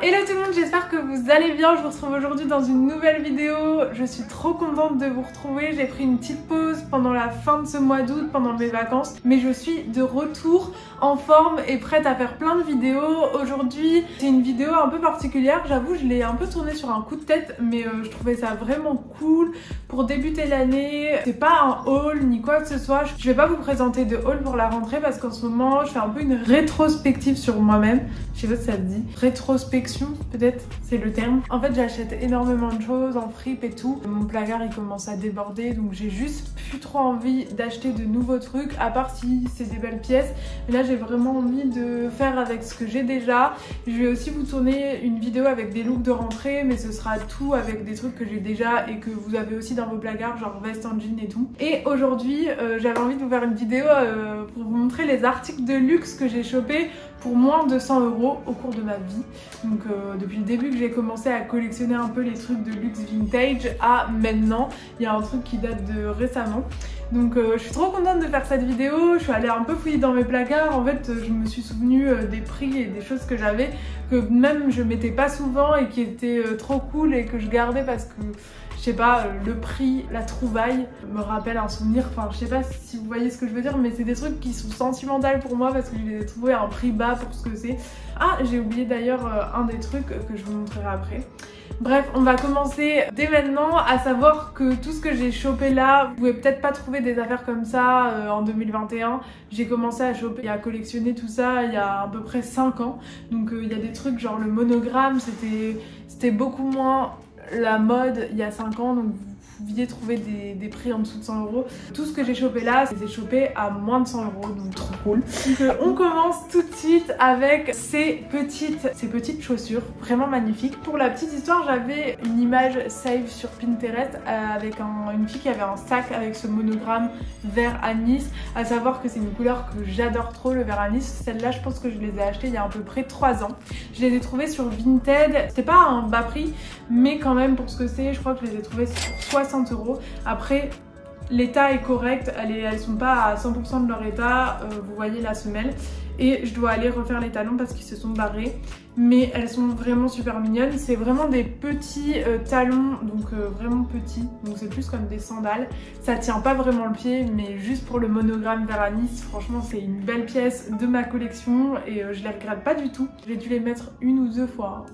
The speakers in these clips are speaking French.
Hello tout le monde, j'espère que vous allez bien. Je vous retrouve aujourd'hui dans une nouvelle vidéo. Je suis trop contente de vous retrouver. J'ai pris une petite pause pendant la fin de ce mois d'août, pendant mes vacances, mais je suis de retour en forme et prête à faire plein de vidéos. Aujourd'hui, c'est une vidéo un peu particulière. J'avoue, je l'ai un peu tournée sur un coup de tête, mais je trouvais ça vraiment cool pour débuter l'année. C'est pas un haul ni quoi que ce soit. Je vais pas vous présenter de haul pour la rentrée parce qu'en ce moment, je fais un peu une rétrospective sur moi-même. Je sais pas si ça se dit. Rétrospection, peut-être, c'est le terme. En fait, j'achète énormément de choses en fripe et tout. Mon placard, il commence à déborder, donc j'ai juste plus trop envie d'acheter de nouveaux trucs, à part si c'est des belles pièces. Mais là, j'ai vraiment envie de faire avec ce que j'ai déjà. Je vais aussi vous tourner une vidéo avec des looks de rentrée, mais ce sera tout avec des trucs que j'ai déjà et que vous avez aussi dans vos placards, genre veste en jean et tout. Et aujourd'hui, j'avais envie de vous faire une vidéo pour vous montrer les articles de luxe que j'ai chopés pour moins de 100 € au cours de ma vie. Donc depuis le début que j'ai commencé à collectionner un peu les trucs de luxe vintage à maintenant, il y a un truc qui date de récemment. Donc je suis trop contente de faire cette vidéo. Je suis allée un peu fouiller dans mes placards. En fait, je me suis souvenue des prix et des choses que j'avais, que même je mettais pas souvent et qui étaient trop cool et que je gardais parce que je sais pas, le prix, la trouvaille me rappelle un souvenir. Enfin, je sais pas si vous voyez ce que je veux dire, mais c'est des trucs qui sont sentimentaux pour moi parce que je les ai trouvés à un prix bas pour ce que c'est. Ah, j'ai oublié d'ailleurs un des trucs que je vous montrerai après. Bref, on va commencer dès maintenant, à savoir que tout ce que j'ai chopé là, vous pouvez peut-être pas trouver des affaires comme ça en 2021. J'ai commencé à choper et à collectionner tout ça il y a à peu près 5 ans. Donc il y a des trucs genre le monogramme, c'était beaucoup moins la mode il y a 5 ans, donc vous pouviez trouver des prix en dessous de 100 €. Tout ce que j'ai chopé là, c'est chopé à moins de 100 €, donc trop cool. Donc, on commence tout de suite avec ces petites chaussures, vraiment magnifiques. Pour la petite histoire, j'avais une image save sur Pinterest avec une fille qui avait un sac avec ce monogramme vert anis. À savoir que c'est une couleur que j'adore trop, le vert anis. Celle-là, je pense que je les ai achetées il y a à peu près 3 ans. Je les ai trouvées sur Vinted. C'était pas un bas prix, mais quand même pour ce que c'est, je crois que je les ai trouvées sur 60 €. Après, l'état est correct, elles sont pas à 100% de leur état, vous voyez la semelle. Et je dois aller refaire les talons parce qu'ils se sont barrés. Mais elles sont vraiment super mignonnes. C'est vraiment des petits talons, donc vraiment petits. Donc c'est plus comme des sandales. Ça tient pas vraiment le pied, mais juste pour le monogramme vert anis, franchement c'est une belle pièce de ma collection. Et je les regrette pas du tout. J'ai dû les mettre 1 ou 2 fois.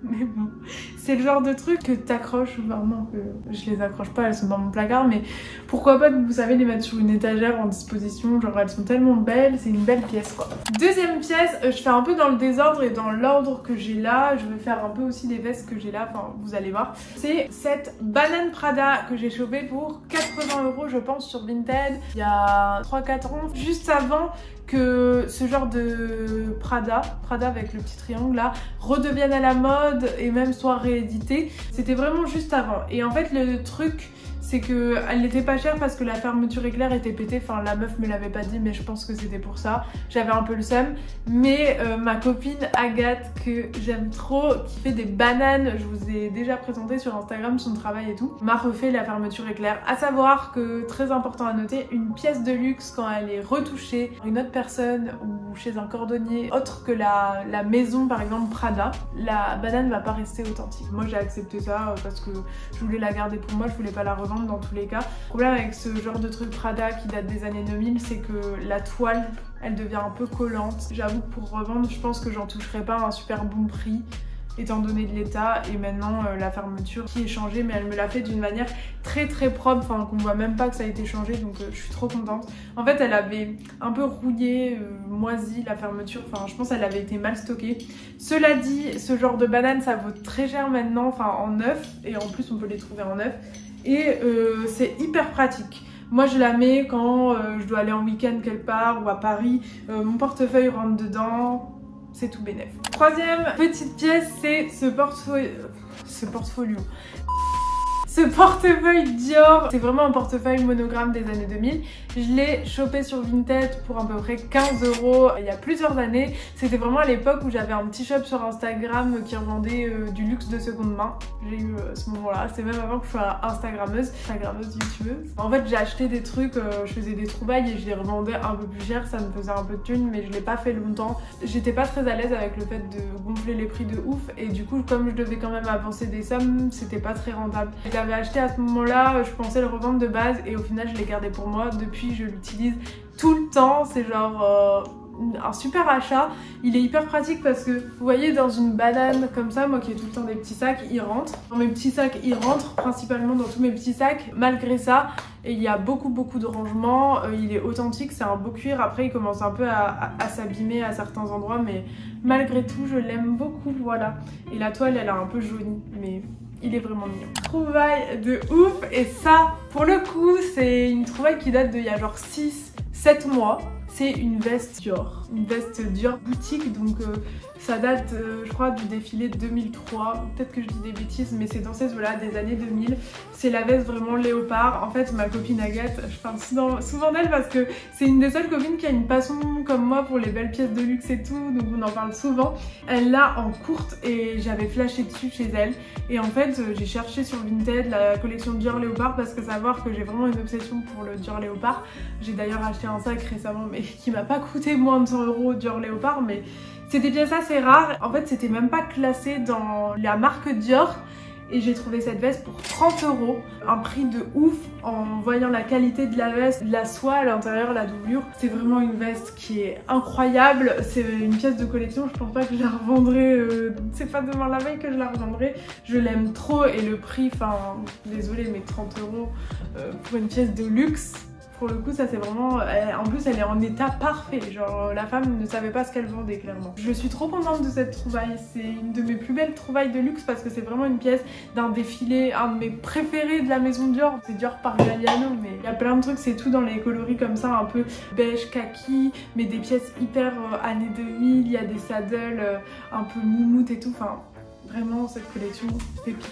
Mais bon, c'est le genre de truc que t'accroches, vraiment que je les accroche pas, elles sont dans mon placard, mais pourquoi pas, vous savez, les mettre sur une étagère en disposition, genre elles sont tellement belles, c'est une belle pièce quoi. Deuxième pièce, je fais un peu dans le désordre et dans l'ordre que j'ai là, je vais faire un peu aussi les vestes que j'ai là, enfin vous allez voir. C'est cette banane Prada que j'ai chopée pour 80 € je pense sur Vinted il y a 3-4 ans, juste avant que ce genre de Prada avec le petit triangle là redevienne à la mode et même soit réédité. C'était vraiment juste avant. Et en fait le truc c'est que elle n'était pas chère parce que la fermeture éclair était pétée. Enfin la meuf me l'avait pas dit, mais je pense que c'était pour ça. J'avais un peu le seum. Mais ma copine Agathe, que j'aime trop, qui fait des bananes, je vous ai déjà présenté sur Instagram son travail et tout, m'a refait la fermeture éclair. À savoir que, très important à noter, une pièce de luxe quand elle est retouchée par une autre personne ou chez un cordonnier autre que la maison par exemple Prada, la banane va pas rester authentique. Moi j'ai accepté ça parce que je voulais la garder pour moi, je voulais pas la revendre dans tous les cas. Le problème avec ce genre de truc Prada qui date des années 2000, c'est que la toile elle devient un peu collante. J'avoue que pour revendre, je pense que j'en toucherai pas un super bon prix étant donné de l'état. Et maintenant la fermeture qui est changée, mais elle me l'a fait d'une manière très propre, enfin qu'on voit même pas que ça a été changé, donc je suis trop contente. En fait elle avait un peu rouillé, moisi la fermeture, enfin je pense qu'elle avait été mal stockée. Cela dit, ce genre de banane ça vaut très cher maintenant, enfin en neuf, et en plus on peut les trouver en neuf. Et c'est hyper pratique. Moi je la mets quand je dois aller en week-end quelque part ou à Paris, mon portefeuille rentre dedans, c'est tout bénef. Troisième petite pièce, c'est ce portfolio. ce portefeuille Dior. C'est vraiment un portefeuille monogramme des années 2000. Je l'ai chopé sur Vinted pour à peu près 15 € il y a plusieurs années. C'était vraiment à l'époque où j'avais un petit shop sur Instagram qui revendait du luxe de seconde main. J'ai eu ce moment-là. C'est même avant que je sois Instagrammeuse, youtubeuse. En fait, j'ai acheté des trucs, je faisais des trouvailles et je les revendais un peu plus cher. Ça me faisait un peu de thunes, mais je l'ai pas fait longtemps. J'étais pas très à l'aise avec le fait de gonfler les prix de ouf et du coup, comme je devais quand même avancer des sommes, c'était pas très rentable. Je l'avais acheté à ce moment-là, je pensais le revendre de base et au final, je l'ai gardé pour moi. Depuis, je l'utilise tout le temps. C'est genre un super achat. Il est hyper pratique parce que vous voyez dans une banane comme ça, moi qui ai tout le temps des petits sacs, il rentre. Dans mes petits sacs, il rentre principalement dans tous mes petits sacs. Malgré ça, et il y a beaucoup de rangements. Il est authentique, c'est un beau cuir. Après, il commence un peu à s'abîmer à certains endroits, mais malgré tout, je l'aime beaucoup. Voilà. Et la toile, elle a un peu jauni, mais il est vraiment mignon. Trouvaille de ouf. Et ça, pour le coup, c'est une trouvaille qui date d'il y a genre 6-7 mois. C'est une veste Dior, une veste Dior boutique, donc ça date je crois du défilé de 2003, peut-être que je dis des bêtises mais c'est dans ces eaux-là, des années 2000. C'est la veste vraiment léopard. En fait ma copine Agathe, je parle souvent d'elle parce que c'est une des seules copines qui a une passion comme moi pour les belles pièces de luxe et tout, donc on en parle souvent. Elle l'a en courte et j'avais flashé dessus chez elle et en fait j'ai cherché sur Vinted la collection Dior léopard parce que savoir que j'ai vraiment une obsession pour le Dior léopard. J'ai d'ailleurs acheté un sac récemment mais qui m'a pas coûté moins de 100 € Dior léopard, mais c'est des pièces assez rares. En fait c'était même pas classé dans la marque Dior et j'ai trouvé cette veste pour 30 €, un prix de ouf en voyant la qualité de la veste, la soie à l'intérieur, la doublure. C'est vraiment une veste qui est incroyable, c'est une pièce de collection, je pense pas que je la revendrai, c'est pas demain la veille que je la revendrai. Je l'aime trop et le prix, enfin désolée mais 30 € pour une pièce de luxe. Pour le coup ça c'est vraiment, en plus elle est en état parfait, genre la femme ne savait pas ce qu'elle vendait clairement. Je suis trop contente de cette trouvaille, c'est une de mes plus belles trouvailles de luxe parce que c'est vraiment une pièce d'un défilé, un de mes préférés de la maison Dior, c'est Dior par Galliano, mais il y a plein de trucs, c'est tout dans les coloris comme ça, un peu beige kaki, mais des pièces hyper années 2000, il y a des saddles un peu moumoute et tout, enfin vraiment cette collection pépite.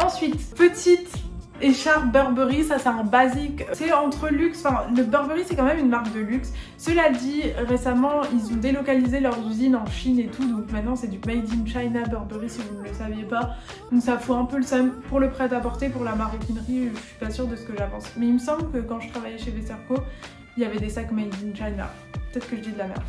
Ensuite, petite écharpe Burberry, ça c'est un basique, c'est entre luxe, enfin le Burberry c'est quand même une marque de luxe. Cela dit, récemment ils ont délocalisé leurs usines en Chine et tout, donc maintenant c'est du made in China Burberry si vous ne le saviez pas. Donc ça fout un peu le seum pour le prêt-à-porter, pour la maroquinerie, je suis pas sûre de ce que j'avance. Mais il me semble que quand je travaillais chez Vesserco, il y avait des sacs made in China. Peut-être que je dis de la merde.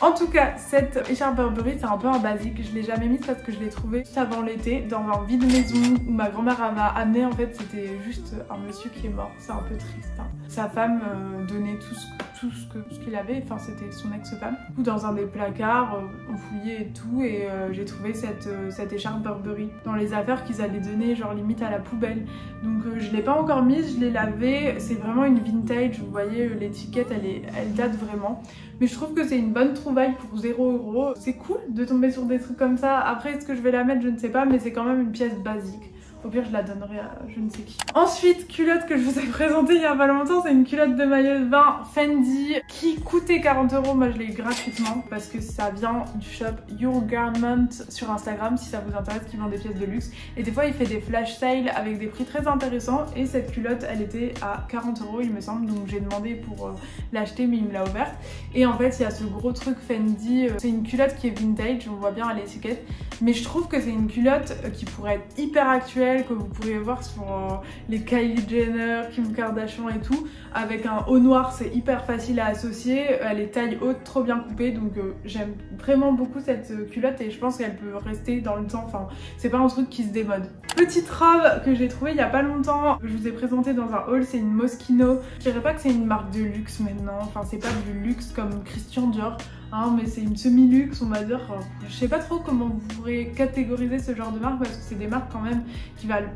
En tout cas, cette écharpe Burberry, c'est un peu un basique. Je l'ai jamais mise parce que je l'ai trouvée juste avant l'été dans un vide maison où ma grand-mère m'a amené. En fait, c'était juste un monsieur qui est mort. C'est un peu triste. Hein. Sa femme donnait tout ce qu'il avait. Enfin, c'était son ex-femme. Dans un des placards, on fouillait et tout. Et j'ai trouvé cette écharpe Burberry dans les affaires qu'ils allaient donner, genre limite à la poubelle. Donc, je l'ai pas encore mise. Je l'ai lavée. C'est vraiment une vintage. Vous voyez, l'étiquette, elle date vraiment. Mais je trouve que c'est une bonne trouvaille pour 0 €. C'est cool de tomber sur des trucs comme ça. Après, est-ce que je vais la mettre? Je ne sais pas, mais c'est quand même une pièce basique. Au pire, je la donnerai à je ne sais qui. Ensuite, culotte que je vous ai présentée il y a pas longtemps, c'est une culotte de maillot de bain Fendi qui coûtait 40 €. Moi, je l'ai eu gratuitement parce que ça vient du shop Your Garment sur Instagram si ça vous intéresse, qui vend des pièces de luxe. Et des fois, il fait des flash sales avec des prix très intéressants. Et cette culotte, elle était à 40 €, il me semble. Donc, j'ai demandé pour l'acheter, mais il me l'a ouverte. Et en fait, il y a ce gros truc Fendi. C'est une culotte qui est vintage, on voit bien à l'étiquette. Mais je trouve que c'est une culotte qui pourrait être hyper actuelle, que vous pourriez voir sur les Kylie Jenner, Kim Kardashian et tout. Avec un haut noir, c'est hyper facile à associer. Elle est taille haute, trop bien coupée. Donc j'aime vraiment beaucoup cette culotte et je pense qu'elle peut rester dans le temps. Enfin, c'est pas un truc qui se démode. Petite robe que j'ai trouvée il y a pas longtemps, je vous ai présenté dans un haul, c'est une Moschino. Je dirais pas que c'est une marque de luxe maintenant. Enfin, c'est pas du luxe comme Christian Dior. Hein, mais c'est une semi-luxe, on va dire. Je sais pas trop comment vous pourrez catégoriser ce genre de marque parce que c'est des marques quand même qui valent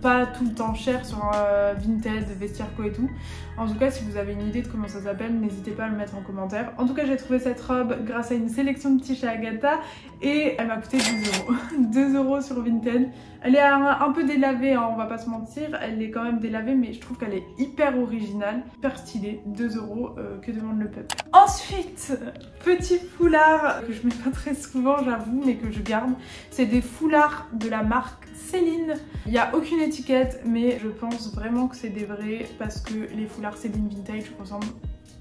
pas tout le temps cher sur Vinted, Vestiaire.co et tout. En tout cas, si vous avez une idée de comment ça s'appelle, n'hésitez pas à le mettre en commentaire. En tout cas, j'ai trouvé cette robe grâce à une sélection de petits chez Agatha et elle m'a coûté 2 €. 2 € sur Vinted. Elle est un peu délavée, hein, on va pas se mentir. Elle est quand même délavée, mais je trouve qu'elle est hyper originale, hyper stylée. 2 €, que demande le peuple. Ensuite, petit foulard que je mets pas très souvent, j'avoue, mais que je garde. C'est des foulards de la marque Céline. Il n'y a aucune étiquette, mais je pense vraiment que c'est des vrais parce que les foulards Céline Vintage ressemblent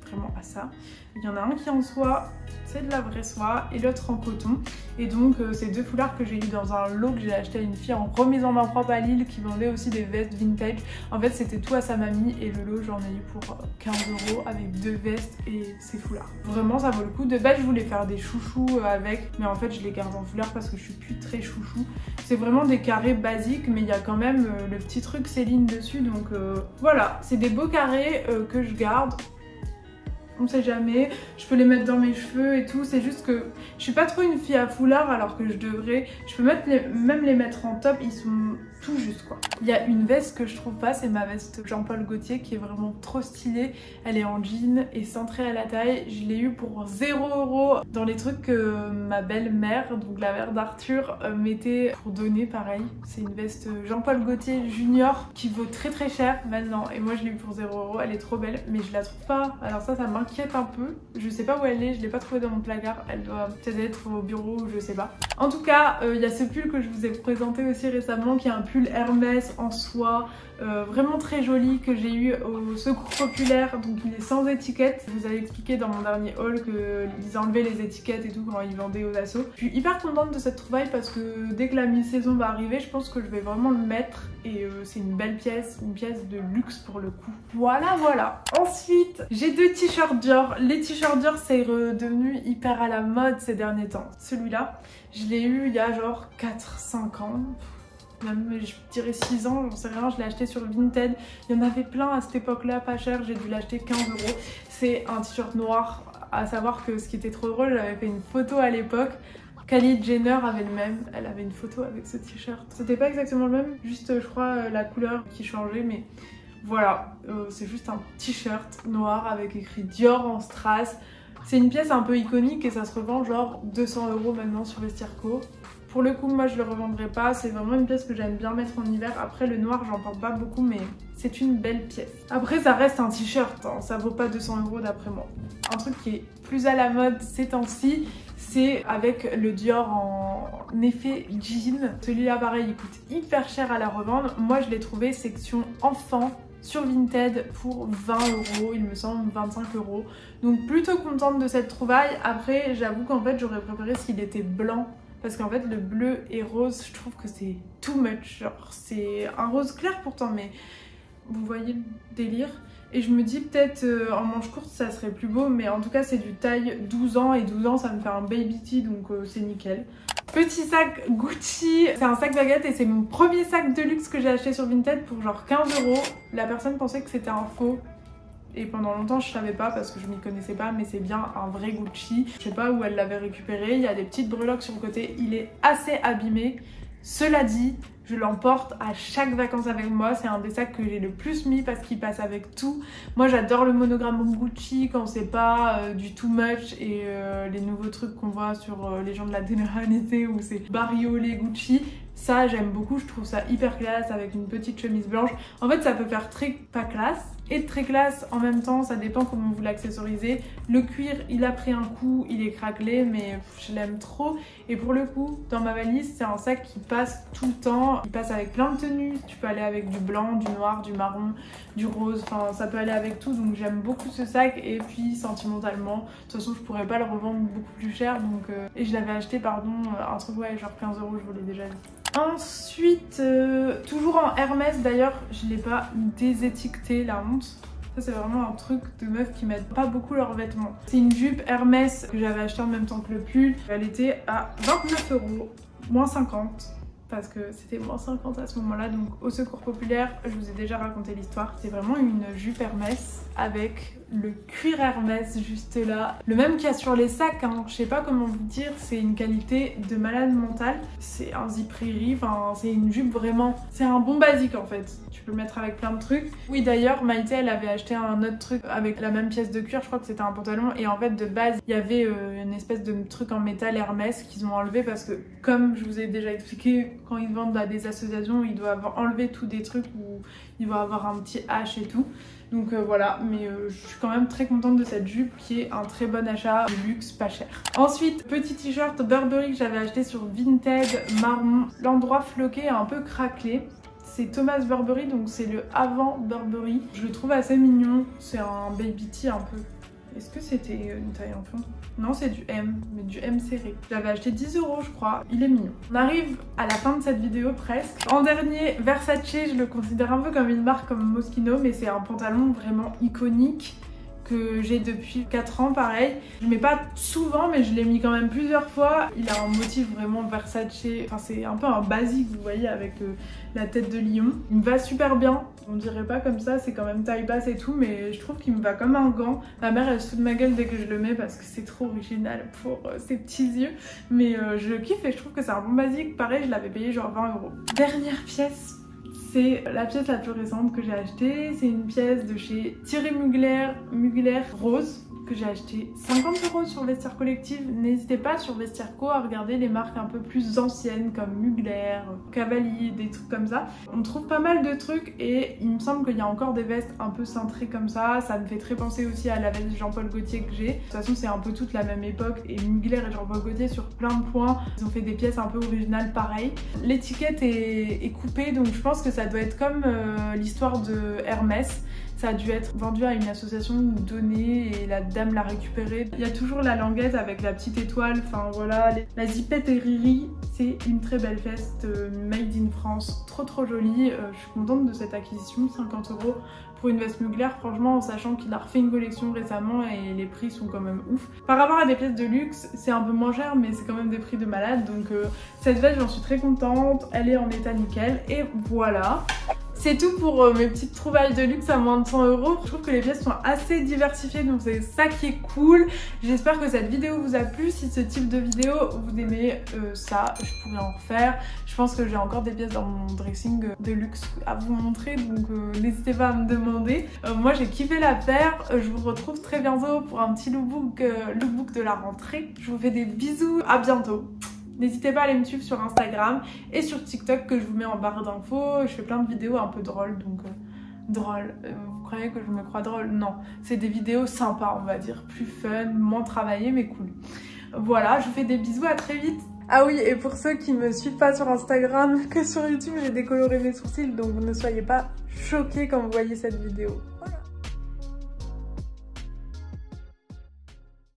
vraiment à ça. Il y en a un qui est en soie, c'est de la vraie soie, et l'autre en coton. Et donc c'est deux foulards que j'ai eu dans un lot que j'ai acheté à une fille en remise en main propre à Lille qui vendait aussi des vestes vintage. En fait c'était tout à sa mamie et le lot j'en ai eu pour 15 € avec deux vestes et ces foulards. Vraiment ça vaut le coup. De base je voulais faire des chouchous avec, mais en fait je les garde en foulard parce que je suis plus très chouchou. C'est vraiment des carrés basiques, mais il y a quand même le petit truc Céline dessus, donc voilà, c'est des beaux carrés que je garde. On sait jamais, je peux les mettre dans mes cheveux et tout, c'est juste que je suis pas trop une fille à foulard alors que je devrais. Je peux même les mettre en top, ils sont tout juste quoi. Il y a une veste que je trouve pas, c'est ma veste Jean-Paul Gaultier qui est vraiment trop stylée. Elle est en jean et cintrée à la taille, je l'ai eu pour 0 € dans les trucs que ma belle-mère, donc la mère d'Arthur, mettait pour donner pareil. C'est une veste Jean-Paul Gaultier Junior qui vaut très très cher maintenant et moi je l'ai eu pour 0 €, elle est trop belle mais je la trouve pas, alors ça m'inquiète un peu. Je sais pas où elle est, je l'ai pas trouvée dans mon placard, elle doit peut-être être au bureau ou je sais pas. En tout cas, il y a ce pull que je vous ai présenté aussi récemment qui est un pull Hermès en soie, vraiment très joli, que j'ai eu au Secours Populaire, donc il est sans étiquette. Je vous avais expliqué dans mon dernier haul qu'ils enlevaient les étiquettes et tout quand ils vendaient aux assos. Je suis hyper contente de cette trouvaille parce que dès que la mi-saison va arriver, je pense que je vais vraiment le mettre et c'est une belle pièce, une pièce de luxe pour le coup. Voilà voilà. Ensuite, j'ai deux t-shirts Dior. Les t-shirts Dior c'est redevenu hyper à la mode ces derniers temps. Celui-là, je l'ai eu il y a genre 4-5 ans. Même je dirais 6 ans, j'en sais rien, je l'ai acheté sur Vinted. Il y en avait plein à cette époque-là, pas cher, j'ai dû l'acheter 15 €. C'est un t-shirt noir, à savoir que ce qui était trop drôle, j'avais fait une photo à l'époque. Kylie Jenner avait le même, elle avait une photo avec ce t-shirt. C'était pas exactement le même, juste je crois la couleur qui changeait, mais voilà, c'est juste un t-shirt noir avec écrit Dior en strass. C'est une pièce un peu iconique et ça se revend genre 200 € maintenant sur Vestiaire.co. Pour le coup, moi je le revendrai pas, c'est vraiment une pièce que j'aime bien mettre en hiver. Après le noir, j'en porte pas beaucoup, mais c'est une belle pièce. Après ça reste un t-shirt, hein, ça vaut pas 200 € d'après moi. Un truc qui est plus à la mode ces temps-ci, c'est avec le Dior en effet jean. Celui-là pareil, il coûte hyper cher à la revendre. Moi je l'ai trouvé section enfant sur Vinted pour 20 €, il me semble 25 €. Donc plutôt contente de cette trouvaille. Après j'avoue qu'en fait j'aurais préféré s'il était blanc. Parce qu'en fait le bleu et rose, je trouve que c'est too much. Genre c'est un rose clair pourtant, mais vous voyez le délire. Et je me dis peut-être en manche courte ça serait plus beau, mais en tout cas c'est du taille 12 ans et 12 ans ça me fait un baby tee, donc c'est nickel. Petit sac Gucci, c'est un sac baguette et c'est mon premier sac de luxe que j'ai acheté sur Vinted pour genre 15 €. La personne pensait que c'était un faux. Et pendant longtemps je savais pas parce que je m'y connaissais pas, mais c'est bien un vrai Gucci. Je sais pas où elle l'avait récupéré, il y a des petites breloques sur le côté, il est assez abîmé. Cela dit, je l'emporte à chaque vacances avec moi, c'est un des sacs que j'ai le plus mis parce qu'il passe avec tout. Moi j'adore le monogramme Gucci quand c'est pas du too much et les nouveaux trucs qu'on voit sur les gens de la télé-réalité où c'est bariolé Gucci. Ça j'aime beaucoup, je trouve ça hyper classe avec une petite chemise blanche. En fait ça peut faire très pas classe et très classe en même temps, ça dépend comment vous l'accessorisez. Le cuir il a pris un coup, il est craquelé mais je l'aime trop. Et pour le coup dans ma valise c'est un sac qui passe tout le temps. Il passe avec plein de tenues, tu peux aller avec du blanc, du noir, du marron, du rose, enfin ça peut aller avec tout, donc j'aime beaucoup ce sac. Et puis sentimentalement, de toute façon je pourrais pas le revendre beaucoup plus cher, donc et je l'avais acheté pardon un truc ouais genre 15 €, je vous l'ai déjà dit. Ensuite, toujours en Hermès d'ailleurs, je l'ai pas désétiqueté, la honte. Ça c'est vraiment un truc de meufs qui mettent pas beaucoup leurs vêtements. C'est une jupe Hermès que j'avais acheté en même temps que le pull. Elle était à 29 €, moins 50. Parce que c'était moins 50 à ce moment-là, donc au Secours Populaire, je vous ai déjà raconté l'histoire. C'est vraiment une jupe Hermès avec le cuir Hermès juste là. Le même qu'il y a sur les sacs, hein. Je sais pas comment vous dire, c'est une qualité de malade mental. C'est un zipriri, enfin c'est une jupe vraiment, c'est un bon basique en fait. Tu peux le mettre avec plein de trucs. Oui d'ailleurs, Maïté elle avait acheté un autre truc avec la même pièce de cuir, je crois que c'était un pantalon. Et en fait de base, il y avait une espèce de truc en métal Hermès qu'ils ont enlevé parce que comme je vous ai déjà expliqué, quand ils vendent à des associations, ils doivent enlever tous des trucs où il va avoir un petit H et tout. Donc voilà, mais je suis quand même très contente de cette jupe qui est un très bon achat de luxe, pas cher. Ensuite, petit t-shirt Burberry que j'avais acheté sur Vinted, marron. L'endroit floqué est un peu craquelé. c'est Thomas Burberry, donc c'est le avant Burberry. Je le trouve assez mignon, c'est un baby tee un peu. Est-ce que c'était une taille enfant? Non, c'est du M, mais du M serré. Je l'avais acheté 10 € je crois, il est mignon. On arrive à la fin de cette vidéo presque. En dernier, Versace, je le considère un peu comme une marque comme Moschino, mais c'est un pantalon vraiment iconique que j'ai depuis 4 ans pareil. Je le mets pas souvent mais je l'ai mis quand même plusieurs fois. Il a un motif vraiment Versace, enfin c'est un peu un basique vous voyez avec la tête de lion. Il me va super bien, on dirait pas comme ça, c'est quand même taille basse et tout mais je trouve qu'il me va comme un gant. Ma mère elle se fout de ma gueule dès que je le mets parce que c'est trop original pour ses petits yeux mais je kiffe et je trouve que c'est un bon basique. Pareil je l'avais payé genre 20 €. Dernière pièce. C'est la pièce la plus récente que j'ai achetée, c'est une pièce de chez Thierry Mugler rose que j'ai acheté 50 € sur Vestiaire Collective. N'hésitez pas sur Vestiaire Co à regarder les marques un peu plus anciennes comme Mugler, Cavalli, des trucs comme ça. On trouve pas mal de trucs et il me semble qu'il y a encore des vestes un peu cintrées comme ça. Ça me fait très penser aussi à la veste Jean-Paul Gaultier que j'ai. De toute façon c'est un peu toute la même époque et Mugler et Jean-Paul Gaultier sur plein de points. Ils ont fait des pièces un peu originales pareil. L'étiquette est coupée donc je pense que ça doit être comme l'histoire de Hermès. Ça a dû être vendu à une association ou donné et la dame l'a récupéré. Il y a toujours la languette avec la petite étoile, enfin voilà. La zipette et Riri, c'est une très belle veste made in France, trop jolie. Je suis contente de cette acquisition, 50 € pour une veste Mugler, franchement en sachant qu'il a refait une collection récemment et les prix sont quand même ouf. Par rapport à des pièces de luxe, c'est un peu moins cher mais c'est quand même des prix de malade donc cette veste j'en suis très contente, elle est en état nickel et voilà. C'est tout pour mes petites trouvailles de luxe à moins de 100 €. Je trouve que les pièces sont assez diversifiées donc c'est ça qui est cool. J'espère que cette vidéo vous a plu. Si ce type de vidéo vous aimez ça, je pourrais en refaire. Je pense que j'ai encore des pièces dans mon dressing de luxe à vous montrer donc n'hésitez pas à me demander. Moi j'ai kiffé la faire. Je vous retrouve très bientôt pour un petit lookbook de la rentrée. Je vous fais des bisous, à bientôt. N'hésitez pas à aller me suivre sur Instagram et sur TikTok que je vous mets en barre d'infos. Je fais plein de vidéos un peu drôles, donc drôles. Vous croyez que je me crois drôle? Non, c'est des vidéos sympas on va dire, plus fun, moins travaillées mais cool. Voilà, je vous fais des bisous, à très vite. Ah oui, et pour ceux qui me suivent pas sur Instagram, que sur YouTube j'ai décoloré mes sourcils, donc ne soyez pas choqués quand vous voyez cette vidéo.